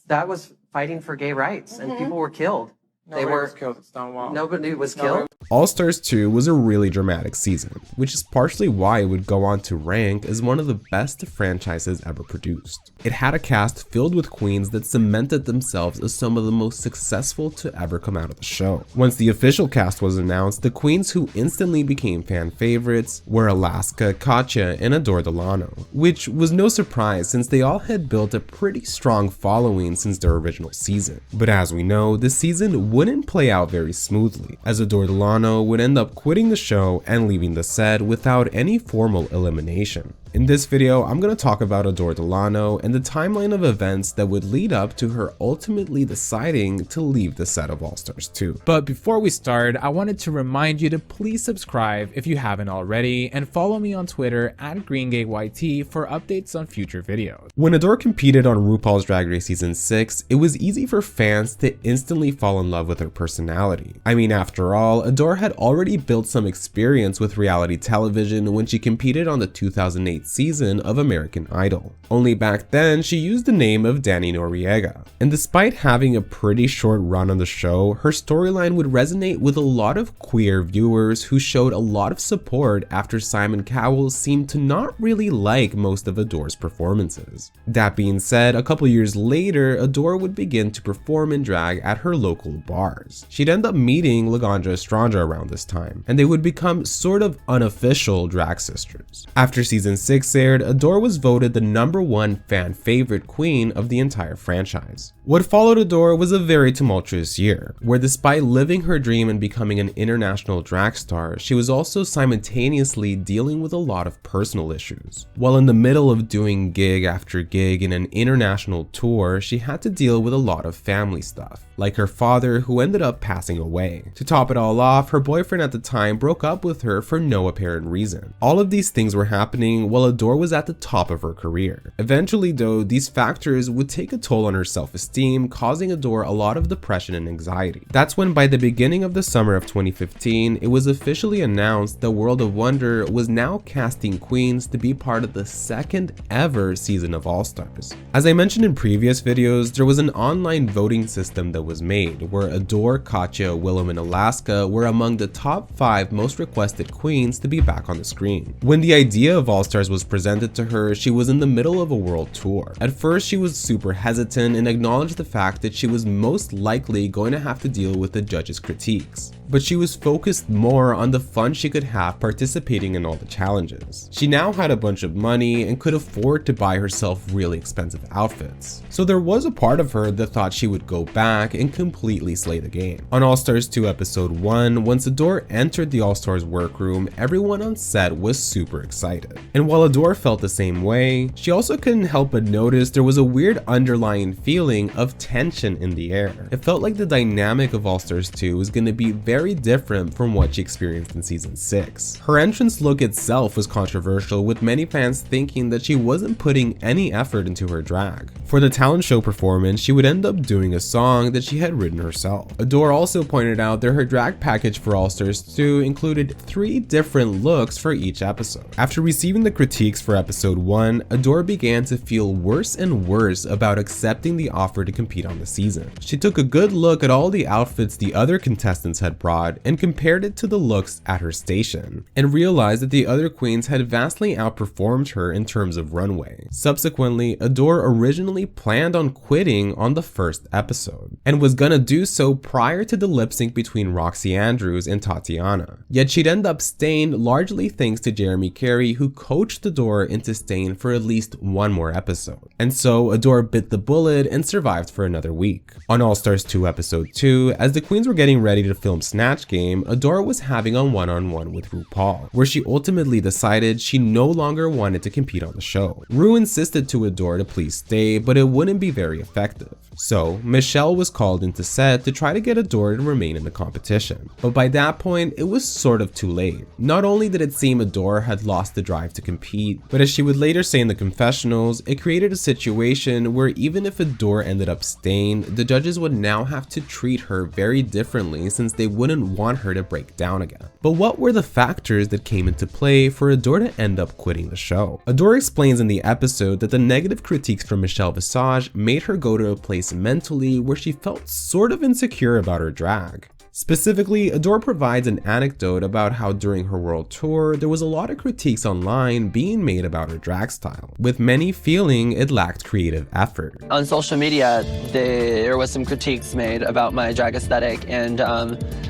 that was fighting for gay rights, and people were killed. Nobody was killed at Stonewall. Nobody was killed. All Stars 2 was a really dramatic season, which is partially why it would go on to rank as one of the best franchises ever produced. It had a cast filled with queens that cemented themselves as some of the most successful to ever come out of the show. Once the official cast was announced, the queens who instantly became fan favorites were Alaska, KATYA, and Adore Delano, which was no surprise since they all had built a pretty strong following since their original season. But as we know, this season wouldn't play out very smoothly, as Adore Delano would end up quitting the show and leaving the set without any formal elimination. In this video, I'm going to talk about Adore Delano and the timeline of events that would lead up to her ultimately deciding to leave the set of All Stars 2. But before we start, I wanted to remind you to please subscribe if you haven't already, and follow me on Twitter @GreenGayYT for updates on future videos. When Adore competed on RuPaul's Drag Race Season 6, it was easy for fans to instantly fall in love with her personality. I mean, after all, Adore had already built some experience with reality television when she competed on the 2008 season of American Idol. Only back then, she used the name of Danny Noriega. And despite having a pretty short run on the show, her storyline would resonate with a lot of queer viewers who showed a lot of support after Simon Cowell seemed to not really like most of Adore's performances. That being said, a couple years later, Adore would begin to perform in drag at her local bars. She'd end up meeting Laganja Estranja around this time, and they would become sort of unofficial drag sisters. After season 6 aired, Adore was voted the #1 fan favorite queen of the entire franchise. What followed Adore was a very tumultuous year, where despite living her dream and becoming an international drag star, she was also simultaneously dealing with a lot of personal issues. While in the middle of doing gig after gig in an international tour, she had to deal with a lot of family stuff, like her father who ended up passing away. To top it all off, her boyfriend at the time broke up with her for no apparent reason. All of these things were happening while Adore was at the top of her career. Eventually though, these factors would take a toll on her self-esteem, causing Adore a lot of depression and anxiety. That's when by the beginning of the summer of 2015, it was officially announced that World of Wonder was now casting queens to be part of the second ever season of All Stars. As I mentioned in previous videos, there was an online voting system that was made, where Adore, KATYA, Willam, and Alaska were among the top 5 most requested queens to be back on the screen. When the idea of All Stars was presented to her, she was in the middle of a world tour. At first, she was super hesitant and acknowledged the fact that she was most likely going to have to deal with the judges' critiques. But she was focused more on the fun she could have participating in all the challenges. She now had a bunch of money and could afford to buy herself really expensive outfits. So there was a part of her that thought she would go back and completely slay the game. On All Stars 2 episode 1, once Adore entered the All Stars workroom, everyone on set was super excited. And while Adore felt the same way, she also couldn't help but notice there was a weird underlying feeling of tension in the air. It felt like the dynamic of All Stars 2 was going to be very different from what she experienced in season 6. Her entrance look itself was controversial, with many fans thinking that she wasn't putting any effort into her drag. For the talent show performance, she would end up doing a song that she had written herself. Adore also pointed out that her drag package for All Stars 2 included 3 different looks for each episode. After receiving the critiques for episode 1, Adore began to feel worse and worse about accepting the offer to compete on the season. She took a good look at all the outfits the other contestants had brought and compared it to the looks at her station, and realized that the other queens had vastly outperformed her in terms of runway. Subsequently, Adore originally planned on quitting on the first episode, and was gonna do so prior to the lip sync between Roxy Andrews and Tatiana. Yet she'd end up staying largely thanks to Jeremy Carey, who coached Adore into staying for at least 1 more episode. And so Adore bit the bullet and survived for another week. On All Stars 2 episode 2, as the queens were getting ready to film Snatch Game, Adore was having a one-on-one with Rucall, where she ultimately decided she no longer wanted to compete on the show. Ru insisted to Adore to please stay, but it wouldn't be very effective. So Michelle was called into set to try to get Adore to remain in the competition. But by that point, it was sort of too late. Not only did it seem Adore had lost the drive to compete, compete. But as she would later say in the confessionals, it created a situation where even if Adore ended up staying, the judges would now have to treat her very differently since they wouldn't want her to break down again. But what were the factors that came into play for Adore to end up quitting the show? Adore explains in the episode that the negative critiques from Michelle Visage made her go to a place mentally where she felt sort of insecure about her drag. Specifically, Adore provides an anecdote about how during her world tour, there was a lot of critiques online being made about her drag style, with many feeling it lacked creative effort. On social media, there was some critiques made about my drag aesthetic, and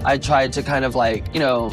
I tried to kind of like, you know,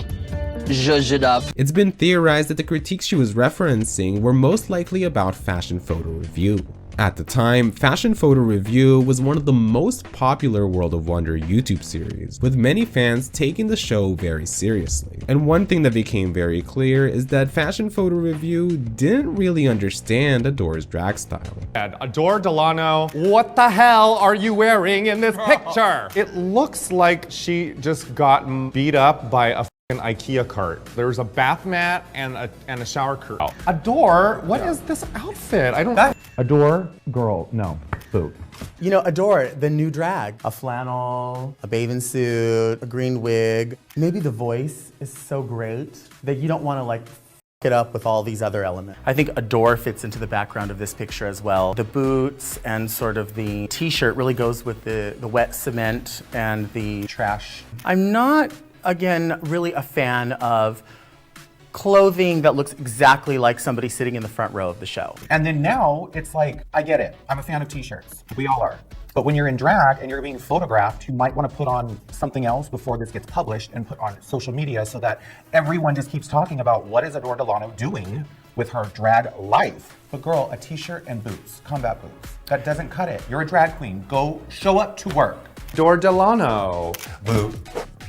zhuzh it up. It's been theorized that the critiques she was referencing were most likely about Fashion Photo Review. At the time, Fashion Photo Review was one of the most popular World of Wonder YouTube series, with many fans taking the show very seriously. And one thing that became very clear is that Fashion Photo Review didn't really understand Adore's drag style. Adore Delano, what the hell are you wearing in this picture? It looks like she just got beat up by a IKEA cart. There's a bath mat and a shower curtain. Adore, what is this outfit? I don't. Adore, girl, no, boot. You know, Adore, the new drag. A flannel, a bathing suit, a green wig. Maybe the voice is so great that you don't want to like it up with all these other elements. I think Adore fits into the background of this picture as well. The boots and sort of the t-shirt really goes with the wet cement and the trash. I'm not, again, really a fan of clothing that looks exactly like somebody sitting in the front row of the show. And then now it's like, I get it. I'm a fan of t-shirts. We all are. But when you're in drag and you're being photographed, you might want to put on something else before this gets published and put on social media so that everyone just keeps talking about what is Adore Delano doing with her drag life. But girl, a t-shirt and boots, combat boots, that doesn't cut it. You're a drag queen. Go show up to work. Adore Delano. Boot.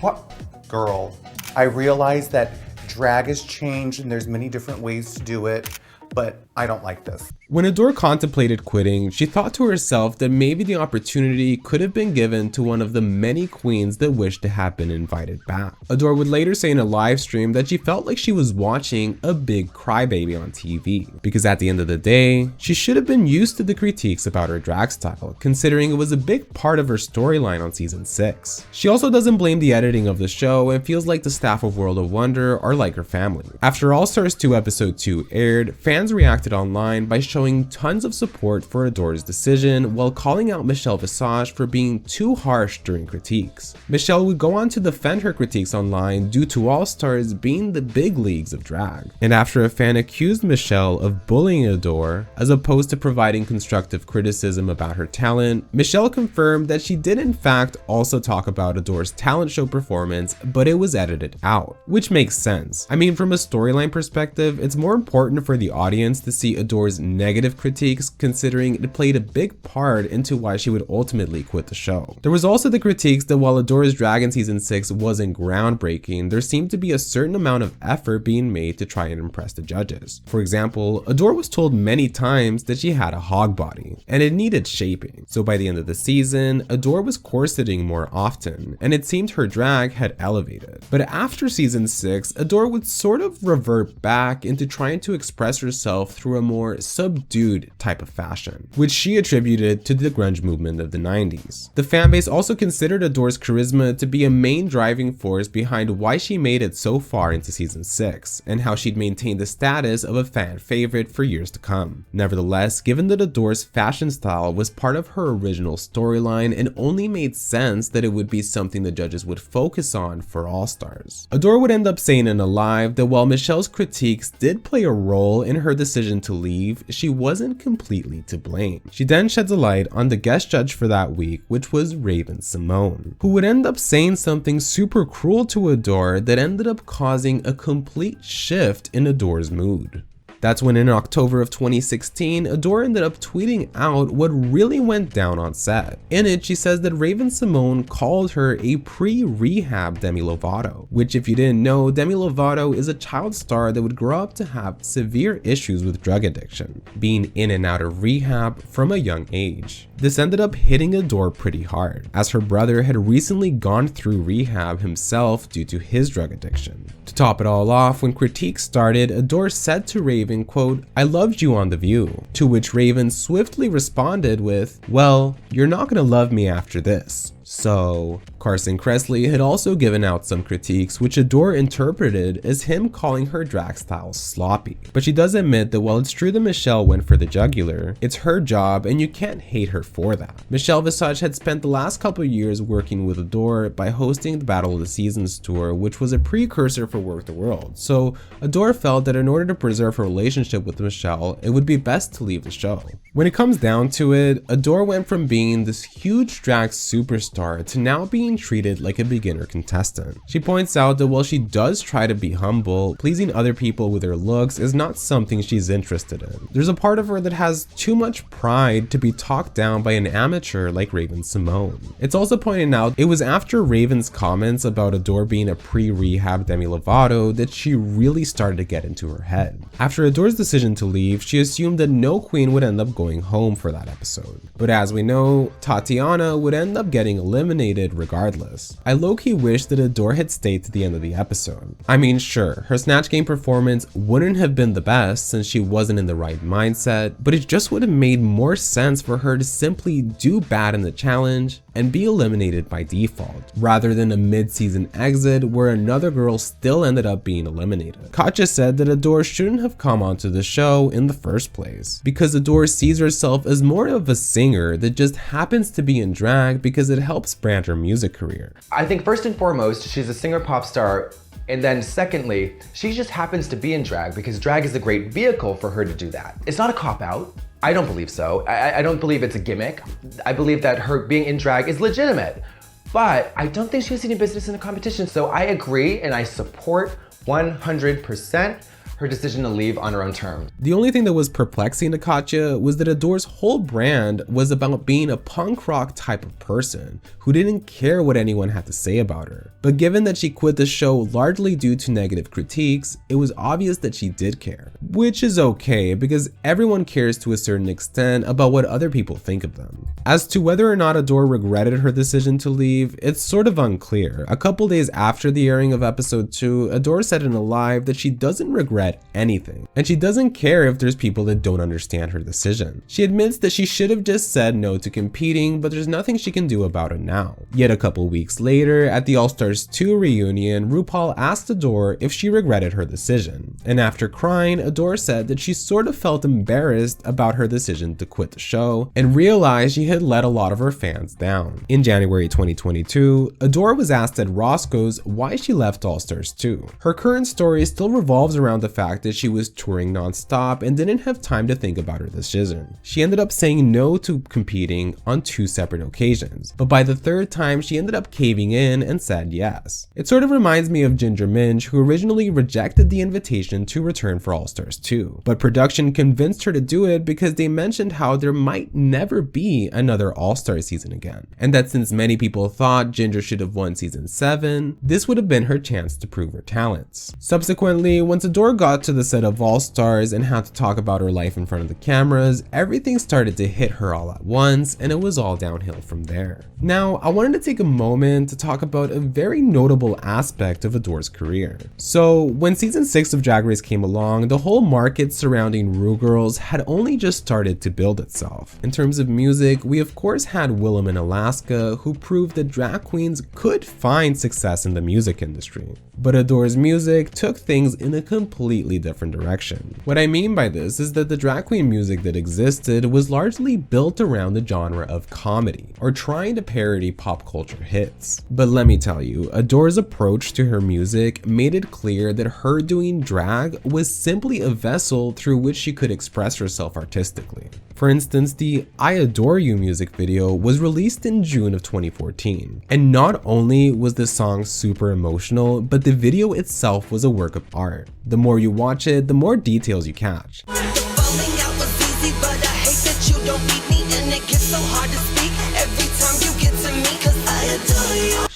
What? Girl, I realize that drag has changed and there's many different ways to do it, but I don't like this. When Adore contemplated quitting, she thought to herself that maybe the opportunity could have been given to one of the many queens that wished to have been invited back. Adore would later say in a live stream that she felt like she was watching a big crybaby on TV, because at the end of the day, she should have been used to the critiques about her drag style, considering it was a big part of her storyline on season 6. She also doesn't blame the editing of the show and feels like the staff of World of Wonder are like her family. After All Stars 2 episode 2 aired, fans reacted online by showing tons of support for Adore's decision while calling out Michelle Visage for being too harsh during critiques. Michelle would go on to defend her critiques online due to All Stars being the big leagues of drag. And after a fan accused Michelle of bullying Adore, as opposed to providing constructive criticism about her talent, Michelle confirmed that she did in fact also talk about Adore's talent show performance, but it was edited out, which makes sense. I mean, from a storyline perspective, it's more important for the audience to see Adore's negative critiques, considering it played a big part into why she would ultimately quit the show. There was also the critiques that while Adore's drag in season 6 wasn't groundbreaking, there seemed to be a certain amount of effort being made to try and impress the judges. For example, Adore was told many times that she had a hog body, and it needed shaping. So by the end of the season, Adore was corseting more often, and it seemed her drag had elevated. But after season 6, Adore would sort of revert back into trying to express herself through a more subdued type of fashion, which she attributed to the grunge movement of the 90s. The fanbase also considered Adore's charisma to be a main driving force behind why she made it so far into season 6, and how she'd maintained the status of a fan favorite for years to come. Nevertheless, given that Adore's fashion style was part of her original storyline and only made sense that it would be something the judges would focus on for All Stars. Adore would end up saying in a live that while Michelle's critiques did play a role in her decision to leave, she wasn't completely to blame. She then sheds a light on the guest judge for that week, which was Raven-Symoné, who would end up saying something super cruel to Adore that ended up causing a complete shift in Adore's mood. That's when in October of 2016, Adore ended up tweeting out what really went down on set. In it, she says that Raven-Symoné called her a pre-rehab Demi Lovato, which if you didn't know, Demi Lovato is a child star that would grow up to have severe issues with drug addiction, being in and out of rehab from a young age. This ended up hitting Adore pretty hard, as her brother had recently gone through rehab himself due to his drug addiction. To top it all off, when critiques started, Adore said to Raven Raven, quote, "I loved you on The View," to which Raven swiftly responded with, "Well, you're not gonna love me after this. So." Carson Kressley had also given out some critiques which Adore interpreted as him calling her drag style sloppy. But she does admit that while it's true that Michelle went for the jugular, it's her job and you can't hate her for that. Michelle Visage had spent the last couple years working with Adore by hosting the Battle of the Seasons tour, which was a precursor for Work the World. So Adore felt that in order to preserve her relationship with Michelle, it would be best to leave the show. When it comes down to it, Adore went from being this huge drag superstar to now being treated like a beginner contestant. She points out that while she does try to be humble, pleasing other people with her looks is not something she's interested in. There's a part of her that has too much pride to be talked down by an amateur like Raven Simone. It's also pointed out it was after Raven's comments about Adore being a pre-rehab Demi Lovato that she really started to get into her head. After Adore's decision to leave, she assumed that no queen would end up going home for that episode. But as we know, Tatiana would end up getting eliminated regardless. I low-key wish that Adore had stayed to the end of the episode. I mean, sure, her Snatch Game performance wouldn't have been the best since she wasn't in the right mindset, but it just would have made more sense for her to simply do bad in the challenge and be eliminated by default, rather than a mid-season exit where another girl still ended up being eliminated. KATYA said that Adore shouldn't have come onto the show in the first place, because Adore sees herself as more of a singer that just happens to be in drag because it helps brand her music career. I think first and foremost, she's a singer pop star, and then secondly, she just happens to be in drag because drag is a great vehicle for her to do that. It's not a cop-out. I don't believe so. I don't believe it's a gimmick. I believe that her being in drag is legitimate, but I don't think she has any business in the competition. So I agree and I support 100% her decision to leave on her own terms. The only thing that was perplexing to KATYA was that Adore's whole brand was about being a punk rock type of person who didn't care what anyone had to say about her. But given that she quit the show largely due to negative critiques, it was obvious that she did care. Which is okay, because everyone cares to a certain extent about what other people think of them. As to whether or not Adore regretted her decision to leave, it's sort of unclear. A couple days after the airing of episode 2, Adore said in a live that she doesn't regret anything, and she doesn't care if there's people that don't understand her decision. She admits that she should have just said no to competing, but there's nothing she can do about it now. Yet a couple weeks later, at the AS2 Reunion, Rucall asked Adore if she regretted her decision, and after crying, Adore said that she sort of felt embarrassed about her decision to quit the show and realized she had let a lot of her fans down. In January 2022, Adore was asked at Roscoe's why she left All Stars 2. Her current story still revolves around the fact that she was touring non-stop and didn't have time to think about her decision. She ended up saying no to competing on 2 separate occasions, but by the 3rd time she ended up caving in and said yes. It sort of reminds me of Ginger Minj, who originally rejected the invitation to return for All Stars 2, but production convinced her to do it because they mentioned how there might never be another All Star season again, and that since many people thought Ginger should have won season 7, this would have been her chance to prove her talents. Subsequently, once Adore got to the set of All Stars and had to talk about her life in front of the cameras, everything started to hit her all at once, and it was all downhill from there. Now, I wanted to take a moment to talk about a very notable aspect of Adore's career. So, when season 6 of Drag Race came along, the whole market surrounding RuGirls had only just started to build itself. In terms of music, we of course had Willem in Alaska, who proved that drag queens could find success in the music industry. But Adore's music took things in a completely different direction. What I mean by this is that the drag queen music that existed was largely built around the genre of comedy, or trying to parody pop culture hits. But let me tell you, Adore's approach to her music made it clear that her doing drag was simply a vessel through which she could express herself artistically. For instance, the I Adore You music video was released in June of 2014, and not only was the song super emotional, but the video itself was a work of art. The more you watch it, the more details you catch.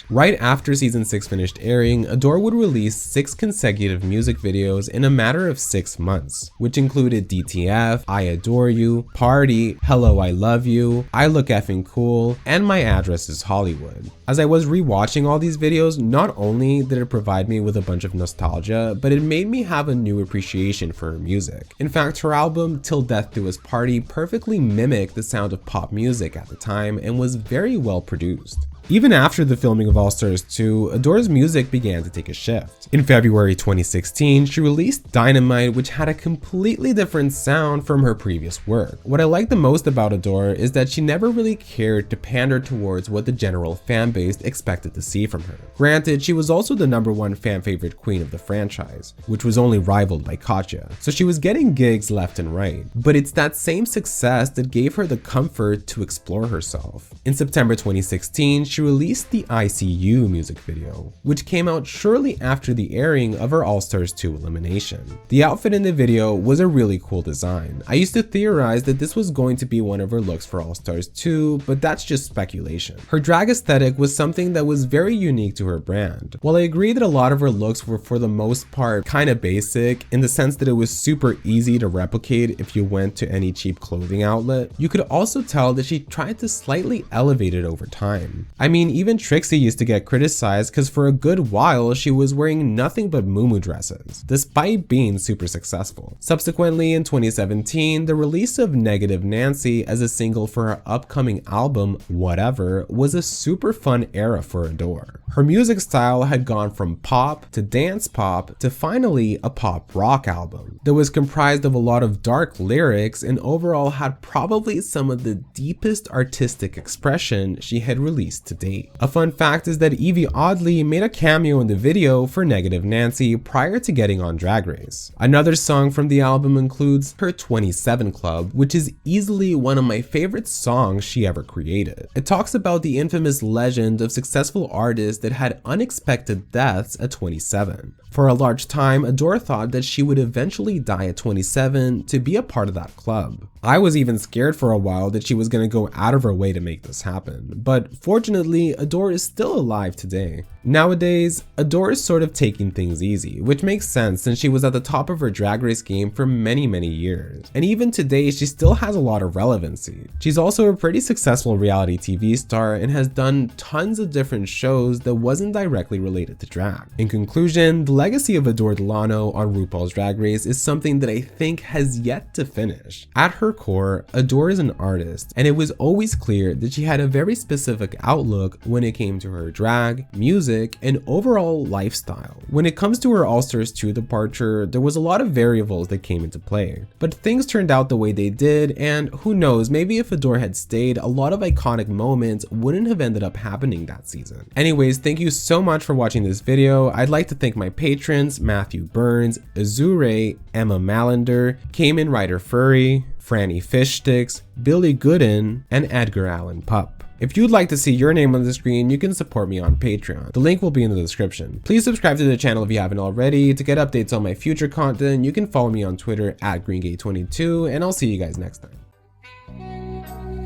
Right after season 6 finished airing, Adore would release 6 consecutive music videos in a matter of 6 months, which included DTF, I Adore You, Party, Hello I Love You, I Look Effing Cool, and My Address is Hollywood. As I was rewatching all these videos, not only did it provide me with a bunch of nostalgia, but it made me have a new appreciation for her music. In fact, her album Till Death Do Us Party perfectly mimicked the sound of pop music at the time and was very well produced. Even after the filming of All Stars 2, Adore's music began to take a shift. In February 2016, she released Dynamite, which had a completely different sound from her previous work. What I like the most about Adore is that she never really cared to pander towards what the general fan base expected to see from her. Granted, she was also the #1 fan favorite queen of the franchise, which was only rivaled by KATYA, so she was getting gigs left and right. But it's that same success that gave her the comfort to explore herself. In September 2016, she released the ICU music video, which came out shortly after the airing of her All Stars 2 elimination. The outfit in the video was a really cool design. I used to theorize that this was going to be one of her looks for All Stars 2, but that's just speculation. Her drag aesthetic was something that was very unique to her brand. While I agree that a lot of her looks were for the most part kind of basic, in the sense that it was super easy to replicate if you went to any cheap clothing outlet, you could also tell that she tried to slightly elevate it over time. I mean, even Trixie used to get criticized because for a good while she was wearing nothing but muumuu dresses, despite being super successful. Subsequently, in 2017, the release of Negative Nancy as a single for her upcoming album, Whatever, was a super fun era for Adore. Her music style had gone from pop to dance pop to finally a pop rock album that was comprised of a lot of dark lyrics and overall had probably some of the deepest artistic expression she had released to date. A fun fact is that Evie Oddly made a cameo in the video for Negative Nancy prior to getting on Drag Race. Another song from the album includes her 27 Club, which is easily one of my favorite songs she ever created. It talks about the infamous legend of successful artists that had unexpected deaths at 27. For a large time, Adore thought that she would eventually die at 27 to be a part of that club. I was even scared for a while that she was going to go out of her way to make this happen, but fortunately, Adore is still alive today. Nowadays, Adore is sort of taking things easy, which makes sense since she was at the top of her Drag Race game for many years. And even today, she still has a lot of relevancy. She's also a pretty successful reality TV star and has done tons of different shows that wasn't directly related to drag. In conclusion, the legacy of Adore Delano on RuPaul's Drag Race is something that I think has yet to finish. At her core, Adore is an artist, and it was always clear that she had a very specific outlook when it came to her drag, music, and overall lifestyle. When it comes to her All Stars 2 departure, there was a lot of variables that came into play, but things turned out the way they did, and who knows, maybe if Adore had stayed, a lot of iconic moments wouldn't have ended up happening that season. Anyways, thank you so much for watching this video. I'd like to thank my patrons, Matthew Burns, Azure, Emma Malander, Cayman Ryder Furry, Franny Fishsticks, Billy Gooden, and Edgar Allan Pup. If you'd like to see your name on the screen, you can support me on Patreon. The link will be in the description. Please subscribe to the channel if you haven't already. To get updates on my future content, you can follow me on Twitter at GreenGate22, and I'll see you guys next time.